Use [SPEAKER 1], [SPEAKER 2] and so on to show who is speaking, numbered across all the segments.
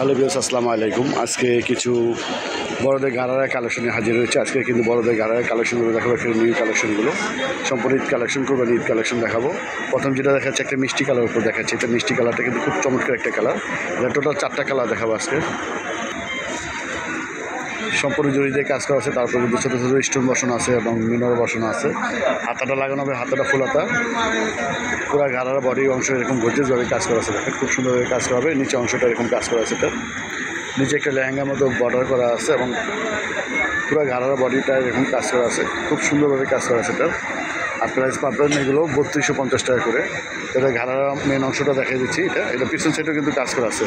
[SPEAKER 1] Hello viewers, আসসালামু আলাইকুম। আজকে কিছু বড়দের গারারা কালেকশনে হাজির হয়েছে। আজকে কিন্তু বড়দের গারারা কালেকশনগুলো দেখাবো, একটা নিউ কালেকশনগুলো সম্পূর্ণ ঈদ কালেকশন করবো, ঈদ কালেকশন দেখাবো। প্রথম যেটা দেখাচ্ছে একটা মিষ্টি কালার উপর দেখাচ্ছে, এটা মিষ্টি কালারটা কিন্তু খুব চমৎকার একটা কালার। এটা টোটাল 4টা কালার দেখাবো আজকে। সম্পূর্ণ জড়ি দিয়ে কাজ করা আছে, তারপরে কিন্তু ছোটো ছোটো স্টোন বসানো আছে এবং মিনার বসানো আছে। হাতাটা লাগানো হবে, হাতাটা ফুল হাতা, পুরো গারারা বডি অংশ এরকম গর্জিয়াসভাবে কাজ করা আছে। দেখেন খুব সুন্দরভাবে কাজ করা হবে। নিচে অংশটা এরকম কাজ করা আছে, এটা নিচে একটা লেহেঙ্গার মতো বর্ডার করা আছে এবং পুরো গারারা বডিটা এরকম কাজ করা আছে, খুব সুন্দরভাবে কাজ করা আছে। এটা আর প্রাইস পাবেন এগুলো 3250 টাকা করে। এটা গারারা মেন অংশটা দেখিয়ে দিচ্ছি। এটা পিছন সাইডেও কিন্তু কাজ করা আছে,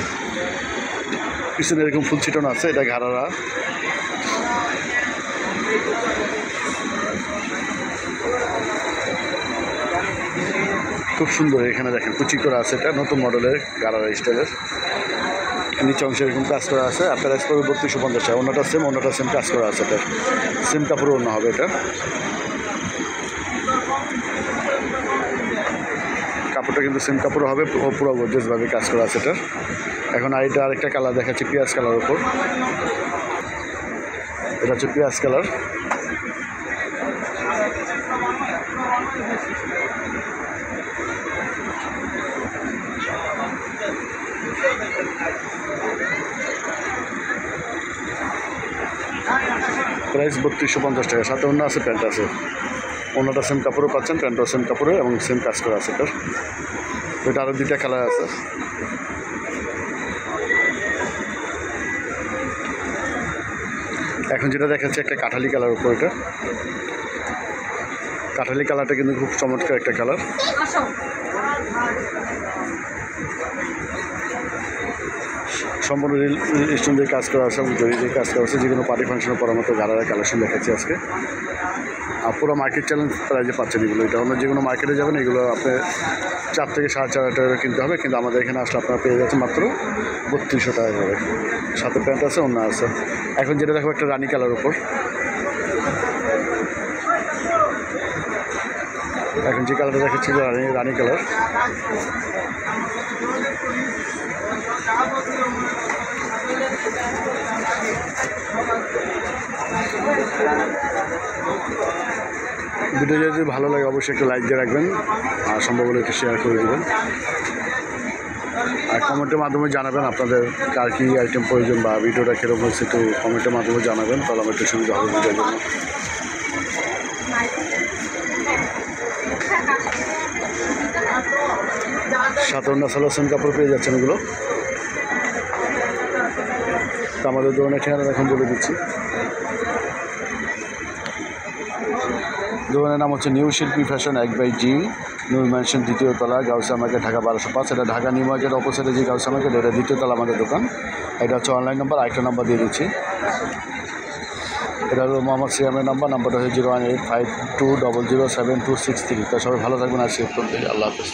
[SPEAKER 1] পিছনে এরকম ফুল ছিটানো আছে। এটা গারারা খুব সুন্দর। এখানে দেখেন কুচি করা আছে, এটা নতুন মডেলের গারারা স্টাইলের। নিচে অংশে এরকম কাজ করা আছে। আপনার প্রাইস পড়বে 3250 টাকা। অন্যটা সেম কাজ করা আছে। এটা সেম কাপড় অন্য হবে। এটা কাপড়টা কিন্তু সেম কাপড় হবে, পুরো গর্জিয়াসভাবে কাজ করা আছে। এটা এখন এটা আরেকটা কালার দেখাচ্ছি, পেঁয়াজ কালার উপর। এটা হচ্ছে পেঁয়াজ কালার। প্রাইস 3250 টাকা। সাথে অন্য আছে, প্যান্ট আছে। অন্যটা সেম কাপড়ও পাচ্ছেন, প্যান্টও সেম কাপড়ে এবং সেম কাজ করা আছে। এটা আরও 2টা কালার আছে। এখন যেটা দেখাচ্ছে একটা কাঠালি কালার উপর। এটা কাঠালি কালারটা কিন্তু খুব চমৎকার একটা কালার। সম্পূর্ণ স্টোন দিয়ে কাজ করা আছে এবং জরি দিয়ে কাজ করা আছে। যে কোনো পার্টি ফাংশনে পরার মতো গারারা কালেকশন দেখাচ্ছি আজকে। আর পুরো মার্কেট চ্যালেঞ্জ প্রাইজে পাচ্ছেন এগুলো। এটা অন্য যে কোনো মার্কেটে যাবেন এগুলো আপনি 4 থেকে 4.5 টাকা কিনতে হবে, কিন্তু আমাদের এখানে আসলে আপনারা পেয়ে যাচ্ছেন মাত্র 3200 টাকা করে। সাথে প্যান্ট আছে, অন্য আছে। এখন যেটা দেখো একটা রানি কালার উপর। এখন যে কালারটা দেখাচ্ছি রানি কালার। ভিডিও যদি ভালো লাগে অবশ্যই একটু লাইক দিয়ে রাখবেন, আর সম্ভব হলে একটু শেয়ার করে দেবেন, আর কমেন্টের মাধ্যমে জানাবেন আপনাদের কার কী আইটেম প্রয়োজন বা ভিডিওটা কীরকম হচ্ছে একটু কমেন্টের মাধ্যমে জানাবেন, তাহলে আমার একটু সুবিধা হবে ভিডিওর জন্য। সাথে অন্য সালোয়ার কাপড় পেয়ে যাচ্ছেন এগুলো। তো আমাদের দোকানের ঠিকানা এখন বলে দিচ্ছি। দোকানের নাম হচ্ছে নিউ শিল্পী ফ্যাশন 1/G, নূর ম্যানশন 2য় তলা, গাউসিয়া মার্কেট, ঢাকা 1205। এটা ঢাকা নিউ মার্কেট অপোজিটে যে গাউসিয়া মার্কেট, এটা 2য় তলা আমাদের দোকান। এটা হচ্ছে অনলাইন নাম্বার, আরেকটা নাম্বার দিয়ে দিচ্ছি। এটা হলো মোহাম্মদ সিয়ামের নাম্বারটা হচ্ছে 01852007263। তা সবাই ভালো থাকবেন। আজকে আল্লাহ হাফেজ।